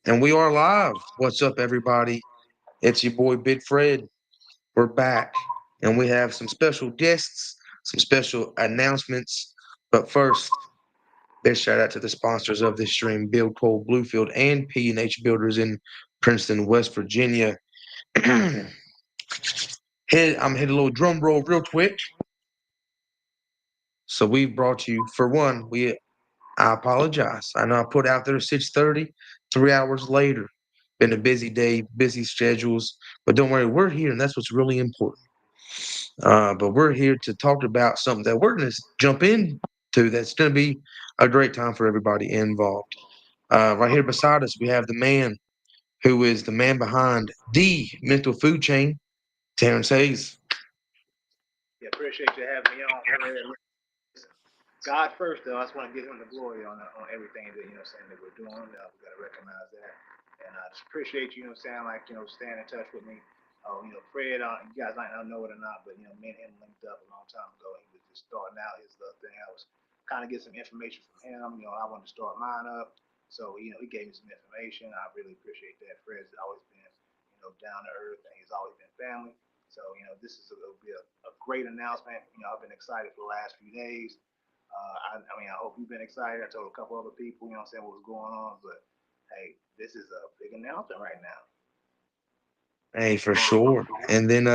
And we are live. What's up, everybody? It's your boy Big Fred. We're back, and we have some special guests, some special announcements. But first, big shout out to the sponsors of this stream: Build Cold Bluefield and P&H Builders in Princeton, West Virginia. I'm hit a little drum roll real quick. So we brought you for one. I apologize. I know I put out there 6:30, 3 hours later. Been a busy day, busy schedules, but don't worry, we're here, and that's what's really important. But we're here to talk about something that we're going to jump into. That's going to be a great time for everybody involved. Right here beside us, we have the man who is the man behind the mental food chain, Terrence Hayes. Yeah, appreciate you having me on, Fred. Listen, God first, though. I just want to give Him the glory on everything that saying that we're doing. We got to recognize that, and I just appreciate you. Saying like staying in touch with me. Fred. You guys might not know it or not, but me and him linked up a long time ago. He was just starting out his little thing. I was kind of get some information from him. I wanted to start mine up, so he gave me some information. I really appreciate that. Fred's always been down to earth, and he's always been family. So, this will be a great announcement. I've been excited for the last few days. I hope you've been excited. I told a couple other people, saying what was going on. But, hey, this is a big announcement right now. Hey, for sure. And then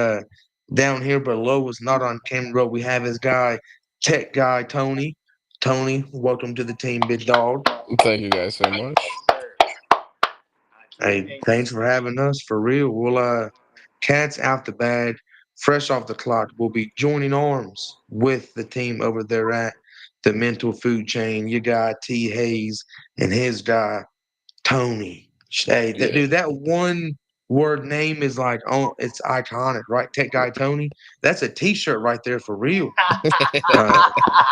down here below us, not on camera, we have his guy, tech guy Tony. Tony, welcome to the team, big dog. Thank you guys so much. Yes, sir. Hey, thanks for having us for real. We'll cats out the bag, fresh off the clock. We'll be joining arms with the team over there at the mental food chain. You got T Hayes and his guy Tony. Hey, that Yeah. dude, that one word name is like, oh, it's iconic, right? Tech guy Tony. That's a T-shirt right there for real. Uh,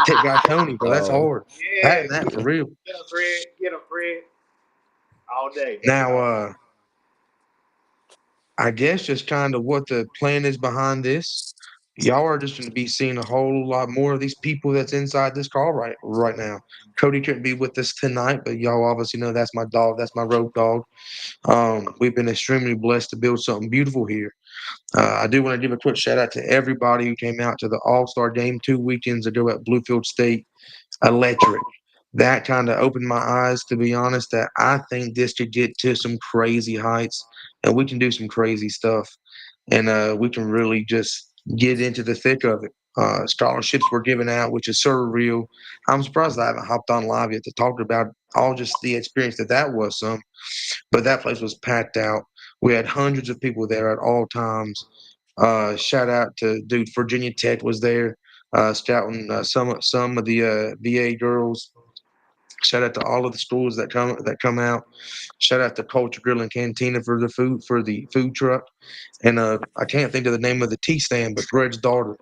Tech guy Tony, bro. That's Oh, hard. Yeah, That for real. get him, Fred. Get him, Fred. All day. Now, I guess just kind of what the plan is behind this. Y'all are just going to be seeing a whole lot more of these people that's inside this call right now. Cody couldn't be with us tonight, but y'all obviously know that's my dog. That's my road dog. We've been extremely blessed to build something beautiful here. I do want to give a quick shout out to everybody who came out to the All Star game 2 weekends ago at Bluefield State. Electric. That kind of opened my eyes, to be honest, that I think this could get to some crazy heights and we can do some crazy stuff. And we can really just get into the thick of it. Scholarships were given out, which is surreal. I'm surprised I haven't hopped on live yet to talk about all just the experience that was some. But that place was packed out. We had hundreds of people there at all times. Shout out to dude, Virginia Tech was there, scouting some of the VA girls. Shout out to all of the schools that come out. Shout out to Culture Grill and Cantina for the food truck. And I can't think of the name of the tea stand, but Greg's daughter.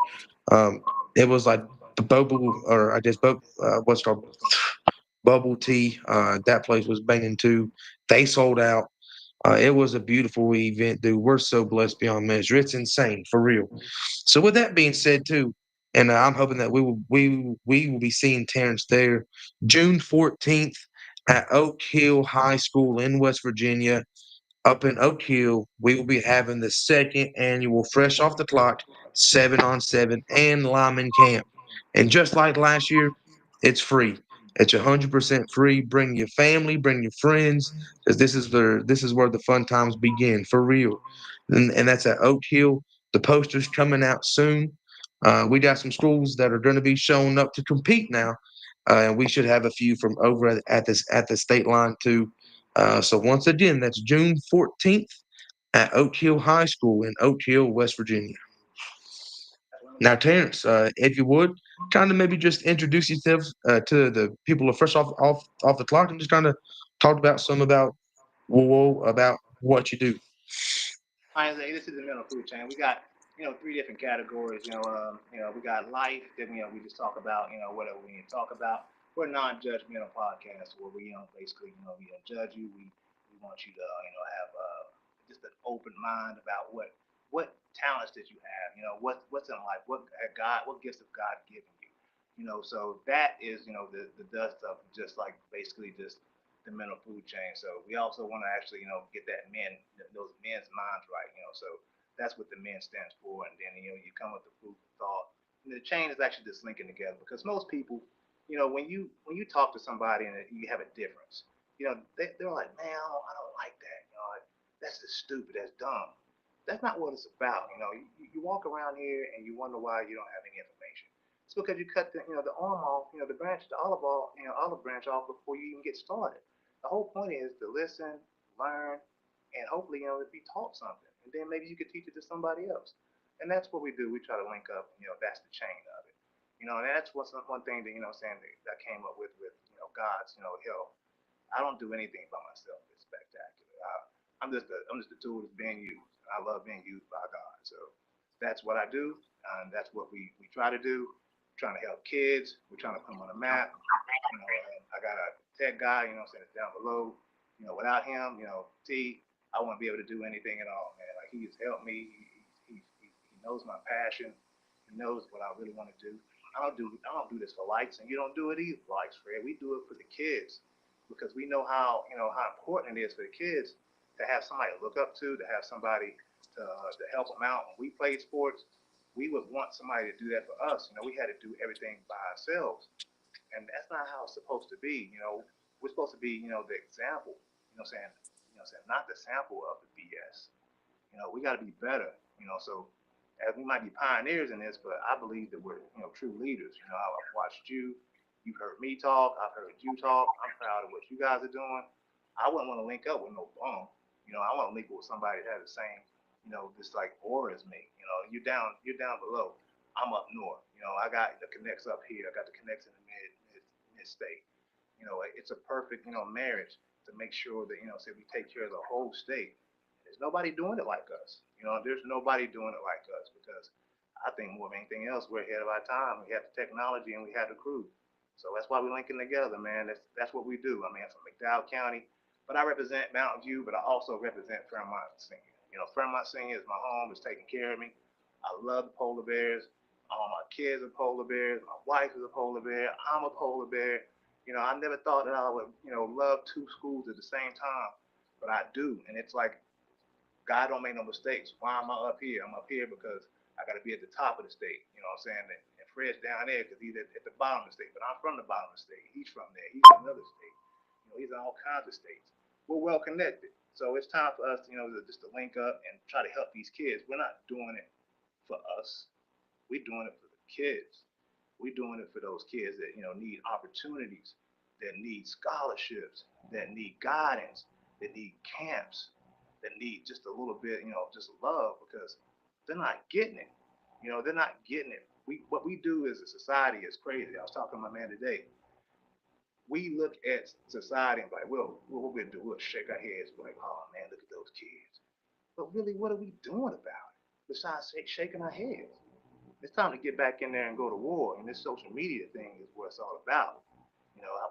Um, it was like the bubble, or I guess what's it called bubble tea. That place was banging too. They sold out. It was a beautiful event, dude. We're so blessed beyond measure. It's insane for real. So with that being said, too, and I'm hoping that we will be seeing Terrence there June 14th at Oak Hill High School in West Virginia. Up in Oak Hill, we will be having the second annual Fresh Off the Clock 7-on-7 and Lyman Camp. And just like last year, it's free. It's 100% free. Bring your family, bring your friends, because this is where the fun times begin for real. And that's at Oak Hill. The poster's coming out soon. We got some schools that are going to be showing up to compete now, and we should have a few from over at the state line too. So once again, that's June 14th at Oak Hill High School in Oak Hill, West Virginia. Now, Terrence, if you would, kind of maybe just introduce yourself to the people who are fresh off the clock, and just kind of talk about about what you do. Hi, this is the mental food chain. We got three different categories. We got life. Then we just talk about whatever we need to talk about. We're a non-judgmental podcast where we basically we don't judge you. We want you to have just an open mind about what talents did you have. What's in life. What gifts have God given you. So that is the dust of just like basically just the mental food chain. So we also want to actually, get that those men's minds right. So that's what the men stands for. And then, you come with the food for thought. And the chain is actually just linking together because most people, when you talk to somebody and you have a difference, they're like, man, I don't like that. That's just stupid. That's dumb. That's not what it's about. You walk around here and you wonder why you don't have any information. It's because you cut the arm off, the branch, the olive branch off before you even get started. The whole point is to listen, learn, and hopefully, be taught something. And then maybe you could teach it to somebody else. And that's what we do. We try to link up, that's the chain of it. And that's what's one thing that, saying that I came up with, God's, help. I don't do anything by myself that's spectacular. I'm just a tool that's being used. I love being used by God. So that's what I do, and that's what we try to do. We're trying to help kids. We're trying to put them on a map. I got a tech guy, saying it's down below. Without him, I wouldn't be able to do anything at all, man. Like he has helped me. He knows my passion. He knows what I really want to do. I don't do this for likes, and you don't do it either for likes, Fred. We do it for the kids because we know how important it is for the kids to have somebody to look up to have somebody to help them out. When we played sports, we would want somebody to do that for us. We had to do everything by ourselves, and that's not how it's supposed to be. We're supposed to be, the example. Saying not the sample of the BS. We got to be better. So as we might be pioneers in this, but I believe that we're, true leaders. I've watched you. You've heard me talk. I've heard you talk. I'm proud of what you guys are doing. I wouldn't want to link up with no bum. I want to link up with somebody that has the same, this like aura as me. You're down below. I'm up north. I got the connects up here. I got the connects in the mid state. It's a perfect, marriage to make sure that, say we take care of the whole state. There's nobody doing it like us. There's nobody doing it like us because I think more than anything else, we're ahead of our time. We have the technology and we have the crew. So that's why we're linking together, man. That's what we do. I mean, I'm from McDowell County, but I represent Mountain View, but I also represent Fairmont Senior. Fairmont Senior is my home. It's taking care of me. I love the polar bears. All my kids are polar bears. My wife is a polar bear. I'm a polar bear. I never thought that I would, love two schools at the same time, but I do. And it's like God don't make no mistakes. Why am I up here? I'm up here because I got to be at the top of the state. You know what I'm saying? And Fred's down there because he's at the bottom of the state. But I'm from the bottom of the state. He's from there. He's in another state. He's in all kinds of states. We're well connected. So it's time for us, just to link up and try to help these kids. We're not doing it for us. We're doing it for the kids. We're doing it for those kids that need opportunities, that need scholarships, that need guidance, that need camps, that need just a little bit, just love because they're not getting it. They're not getting it. What we do as a society is crazy. I was talking to my man today. We look at society and like, well, what we're gonna do? We'll shake our heads, like, oh man, look at those kids. But really, what are we doing about it besides shaking our heads? It's time to get back in there and go to war. And this social media thing is what it's all about.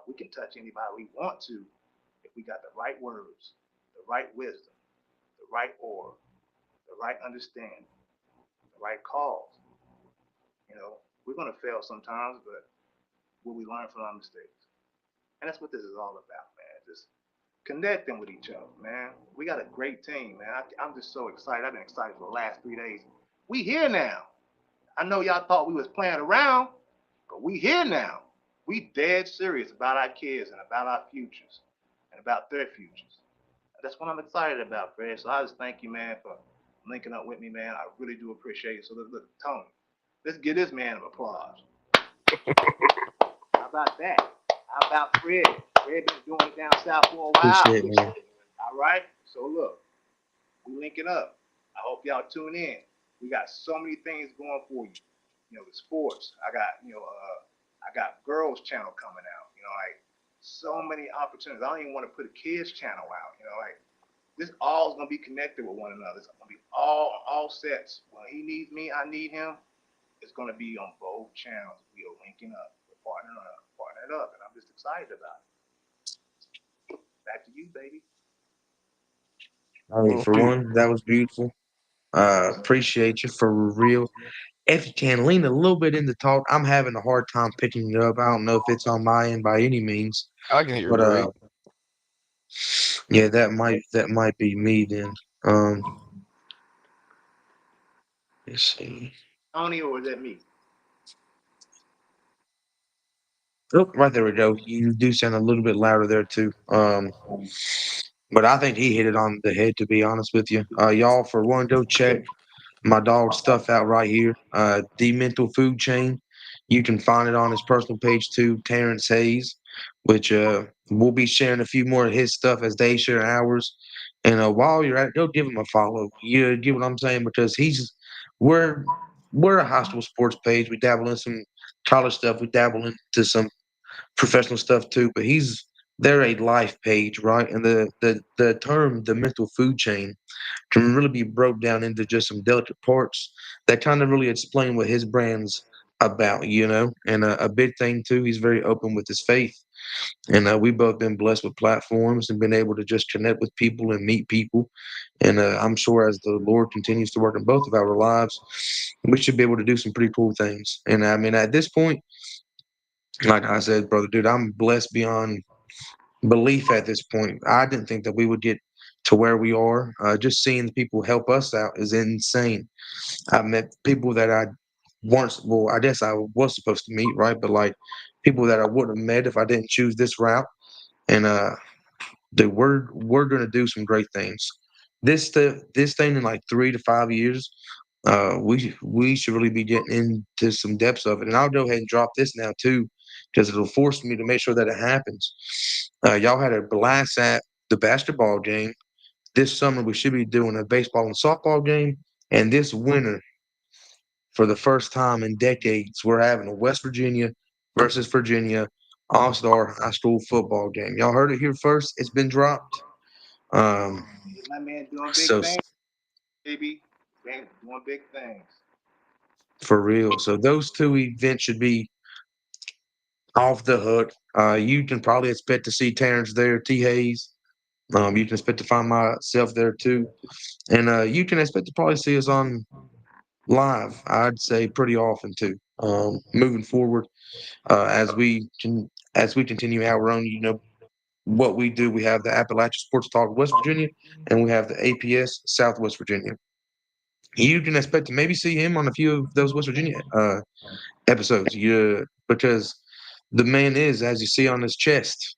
We can touch anybody we want to if we got the right words, the right wisdom, the right aura, the right understanding, the right cause. We're gonna fail sometimes, but will we learn from our mistakes? And that's what this is all about, man. Just connecting with each other, man. We got a great team, man. I'm just so excited. I've been excited for the last 3 days. We here now. I know y'all thought we was playing around, but we here now. We dead serious about our kids and about our futures and about their futures. That's what I'm excited about, Fred. So I just thank you, man, for linking up with me, man. I really do appreciate it. So look, Tony, let's give this man an applause. How about that? How about Fred? Fred been doing it down south for a while. Appreciate it, man. All right. So look, we linking up. I hope y'all tune in. We got so many things going for you. The sports. I got girls channel coming out. Like so many opportunities. I don't even want to put a kids channel out. Like this all is gonna be connected with one another. It's gonna be all sets. When he needs me, I need him. It's gonna be on both channels. We are linking up. We're partnering up, and I'm just excited about it. Back to you, baby. I mean, for one, that was beautiful. Appreciate you for real. If you can lean a little bit into talk, I'm having a hard time picking it up. I don't know if it's on my end by any means, I can hear but great. Yeah, that might be me then. Let's see. Tony, or is that me? Oh, right there we go. You do sound a little bit louder there too. But I think he hit it on the head. To be honest with you, y'all, for one, go check my dog's stuff out right here. The Mental Food Chain. You can find it on his personal page too, Terrence Hayes, which we'll be sharing a few more of his stuff as they share ours. And while you're at it, go give him a follow. You get what I'm saying? Because we're we're a high school sports page. We dabble in some college stuff. We dabble into some professional stuff too. But they're a life page, right? And the term the mental food chain can really be broke down into just some delicate parts that kind of really explain what his brand's about, you know. And a big thing too, he's very open with his faith, and we've both been blessed with platforms and been able to just connect with people and meet people. And I'm sure as the Lord continues to work in both of our lives, we should be able to do some pretty cool things. And I mean, at this point, like I said, brother, dude, I'm blessed beyond belief at this point. I didn't think that we would get to where we are. Just seeing the people help us out is insane. I've met people that I once, well, I guess I was supposed to meet, right? But like people that I wouldn't have met if I didn't choose this route. And dude, we're gonna do some great things. This thing in like 3 to 5 years, we should really be getting into some depths of it. And I'll go ahead and drop this now too, because it'll force me to make sure that it happens. Y'all had a blast at the basketball game. This summer we should be doing a baseball and softball game. And this winter, for the first time in decades, we're having a West Virginia versus Virginia All-Star high school football game. Y'all heard it here first. It's been dropped. Um, My man doing big so things, baby. Man, doing big things. for real. So those two events should be off the hook. You can probably expect to see Terrence there, T. Hayes. You can expect to find myself there too. And you can expect to probably see us on live, I'd say pretty often too. Moving forward, as we continue our own, what we do. We have the Appalachia Sports Talk West Virginia, and we have the APS Southwest Virginia. You can expect to maybe see him on a few of those West Virginia episodes. Yeah, because the man is, as you see on his chest,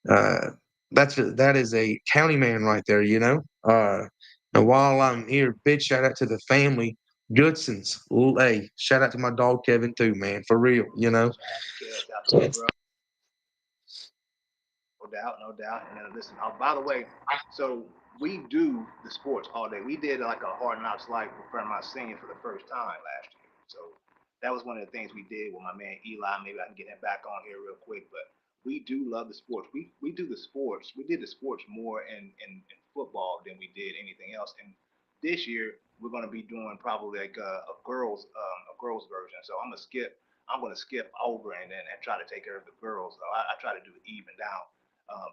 uh, that is a county man right there. And while I'm here, big shout out to the family. Goodsons. Hey, shout out to my dog Kevin too, man. For real, you know. Shout out to Kev, shout out to my bro. No doubt, no doubt. And listen, by the way, so we do the sports all day. We did like a hard knocks life for my senior for the first time last year. So that was one of the things we did with my man Eli. Maybe I can get him back on here real quick. But we do love the sports. We do the sports. We did the sports more in football than we did anything else. And this year we're going to be doing probably like a girls version. So I'm gonna skip over and try to take care of the girls. So I try to do it even down.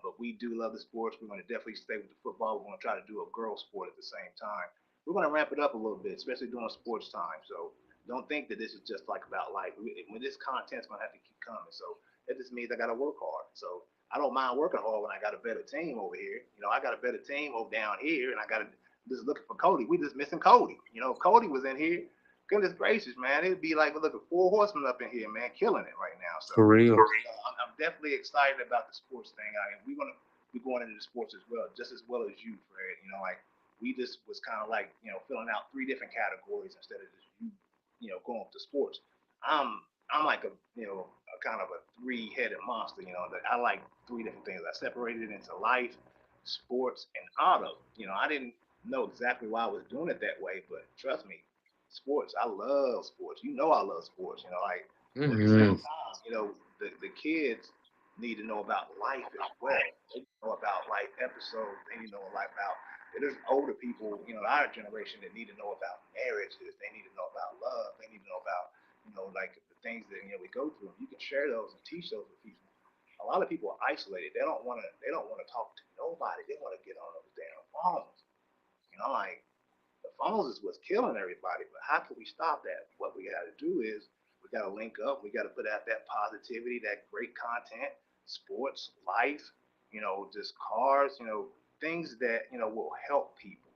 But we do love the sports. We're going to definitely stay with the football. We're going to try to do a girl sport at the same time. We're going to ramp it up a little bit, especially during sports time. So don't think that this is just like about life. When this content's going to have to keep coming. So that just means I got to work hard. So I don't mind working hard when I got a better team over here. I got a better team over down here, and I got to just looking for Cody. We just missing Cody. If Cody was in here, goodness gracious, man, it'd be like look at four horsemen up in here, man, killing it right now. So For real. I'm definitely excited about the sports thing. We're gonna be going into the sports as well, just as well as you, Fred. Like we just was kind of like filling out three different categories instead of just going with the sports. I'm like a kind of a three-headed monster. That I like three different things. I separated it into life, sports, and auto. I didn't know exactly why I was doing it that way, but trust me, sports. I love sports. I love sports. But at the same Hmm. time, the kids need to know about life as well. They need to know about life episodes. They need to know life about. There's older people, our generation that need to know about marriages. They need to know about love. They need to know about, like the things that we go through. You can share those and teach those with people. A lot of people are isolated. They don't want to. They don't want to talk to nobody. They want to get on those damn phones. Like the phones is what's killing everybody. But how can we stop that? What we got to do is we got to link up. We got to put out that positivity, that great content, sports, life. just cars, things that, will help people,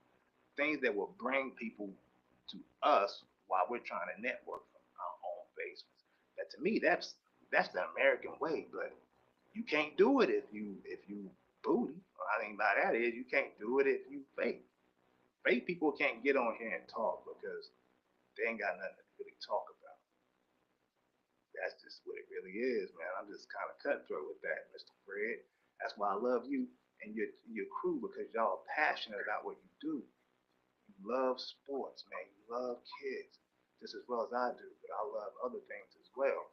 things that will bring people to us while we're trying to network from our own basements. That to me, that's the American way. But you can't do it if you booty. What I mean by that is you can't do it if you fake. Fake people can't get on here and talk because they ain't got nothing to really talk about. That's just what it really is, man. I'm just kind of cutthroat with that, Mr. Fred. That's why I love you and your crew because y'all are passionate about what you do. You love sports, man. You love kids just as well as I do, but I love other things as well.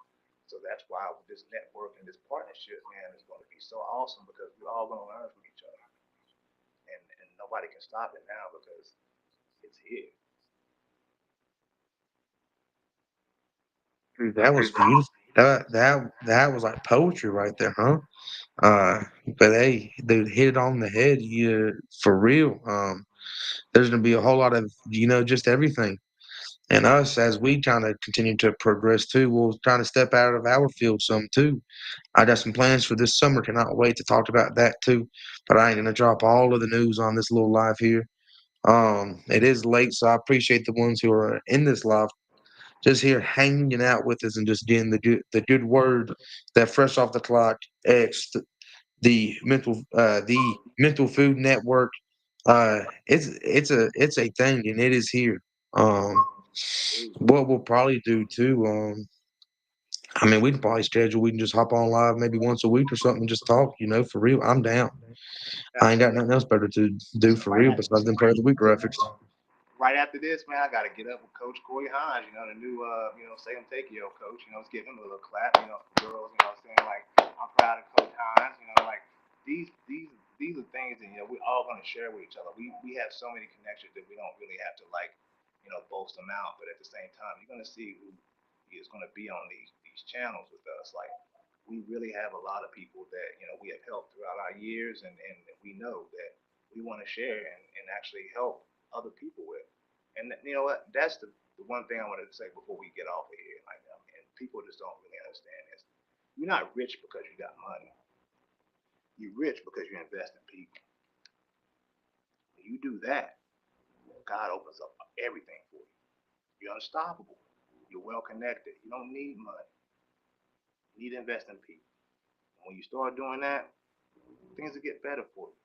So that's why this network and this partnership, man, is going to be so awesome because we're all going to learn from each other, and nobody can stop it now because it's here. Dude, that was beautiful. That was like poetry right there, huh? Uh, but hey, dude, hit it on the head. You for real. There's gonna be a whole lot of just everything. And us as we kind of continue to progress too, we'll trying to step out of our field some too. I got some plans for this summer. Cannot wait to talk about that too. But I ain't gonna drop all of the news on this little live here. It is late, so I appreciate the ones who are in this live, just here hanging out with us and just getting the good word that fresh off the clock X the mental food network. It's a thing and it is here. Um, what we'll probably do too. I mean, we can probably schedule. We can just hop on live maybe once a week or something, and just talk. For real. I'm down. I ain't got Absolutely. nothing else better to do So for real besides them player of the week graphics. right after this, man, I got to get up with Coach Corey Hines, the new, Salem Takeo coach. Let's give him a little clap, girls, what I'm saying? Like, I'm proud of Coach Hines, like, these are things that, we're all going to share with each other. We have so many connections that we don't really have to, like, boast them out. But at the same time, you're going to see who is going to be on these channels with us. Like, we really have a lot of people that, we have helped throughout our years, and we know that we want to share and actually help other people with. And you know what? That's the one thing I wanted to say before we get off of here. Like, and people just don't really understand this. You're not rich because you got money. You're rich because you invest in people. When you do that, God opens up everything for you. You're unstoppable. You're well connected. You don't need money. You need to invest in people. And when you start doing that, things will get better for you.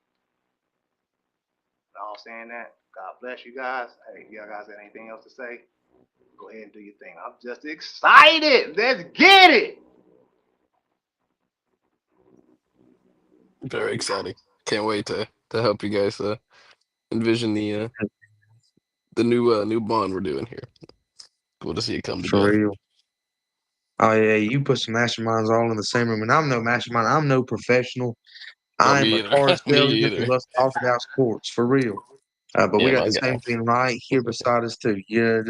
And all saying that, God bless you guys. Hey, you guys got anything else to say? Go ahead and do your thing. I'm just excited. Let's get it. Very exciting. Can't wait to help you guys envision the new bond we're doing here. Cool to see it come For together. real. Oh yeah, you put some masterminds all in the same room, and I'm no mastermind. I'm no professional. No, I'm me a either. car Me salesman who either. loves to talk about sports for real. But we Yeah, got my the same guy. thing right here beside us too. Yeah,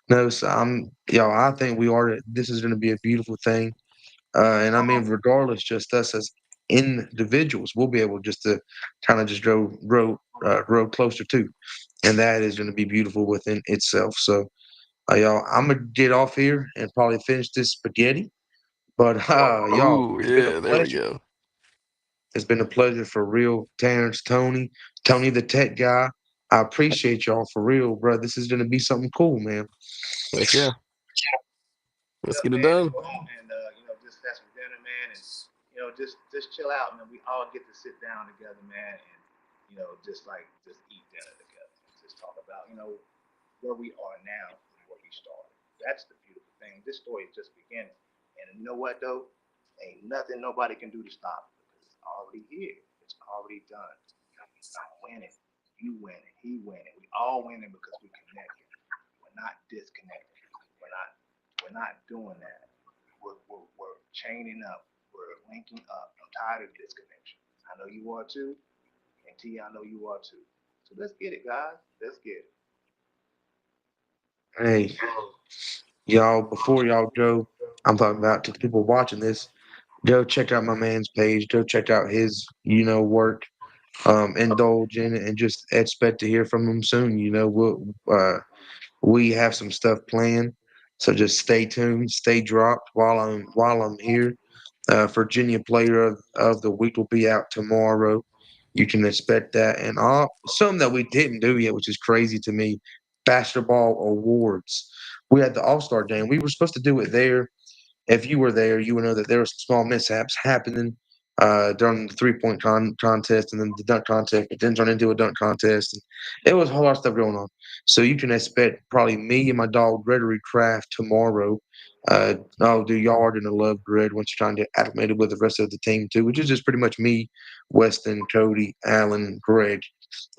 no, so I think we are. This is going to be a beautiful thing. And I mean, regardless, just us as individuals, we'll be able just to kind of just grow closer to, and that is going to be beautiful within itself. So, y'all, I'm gonna get off here and probably finish this spaghetti. But y'all, Oh it's been a yeah, there we pleasure. go. It's been a pleasure for real, Terrence, Tony, the tech guy. I appreciate y'all for real, bro. This is gonna be something cool, man. Heck yeah. Let's Up, get it man, and done. go on and just have some dinner, man, and just chill out, man. We all get to sit down together, man, and just eat dinner together and just talk about where we are now and where we started. That's the beautiful thing. This story is just beginning, and you know what though? Ain't nothing nobody can do to stop it because it's already here. It's already done. I'm winning. You winning. He winning. We all winning because we connected. We're not disconnected. We're not. We're not doing that. We're chaining up. We're linking up. I'm tired of disconnection. I know you are too, and T, I know you are too. So let's get it, guys. Let's get it. Hey, y'all, before y'all go, I'm talking about to the people watching this. Go check out my man's page. Go check out his, work. Indulge in it and just expect to hear from him soon. We have some stuff planned, so just stay tuned, stay dropped while I'm here. Virginia Player of the Week will be out tomorrow. You can expect that. And something that we didn't do yet, which is crazy to me, basketball awards. We had the All-Star game. We were supposed to do it there. If you were there, you would know that there were some small mishaps happening during the three-point contest and then the dunk contest. It didn't turn into a dunk contest. And it was a whole lot of stuff going on. So you can expect probably me and my dog Gregory Kraft tomorrow. Oh, dude, y'all are gonna love Greg once you're trying to get acclimated with the rest of the team too, which is just pretty much me, Weston, Cody, Allen, Greg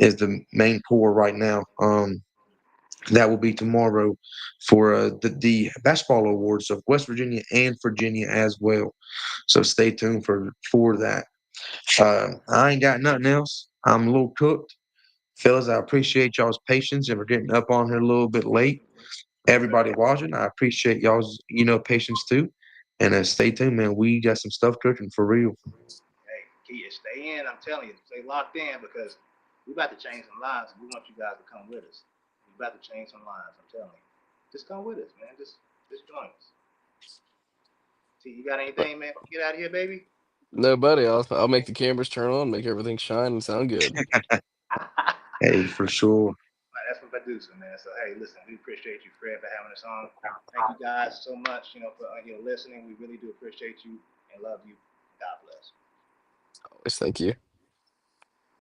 is the main core right now. That will be tomorrow for the basketball awards of West Virginia and Virginia as well. So stay tuned for that. I ain't got nothing else. I'm a little cooked, fellas. I appreciate y'all's patience and we're getting up on here a little bit late. Everybody watching, I appreciate y'all's patience too. And stay tuned, man. We got some stuff cooking for real. Hey, key is stay in. I'm telling you, stay locked in because we about to change some lives. And we want you guys to come with us. We about to change some lives. I'm telling you, just come with us, man. Just join us. See, you got anything, man? Get out of here, baby. No, buddy. I'll make the cameras turn on, make everything shine and sound good. Hey, for sure. That's what producer, man. So hey, listen, we appreciate you, Fred, for having us on. Thank you guys so much, for listening. We really do appreciate you and love you. God bless. Always thank you.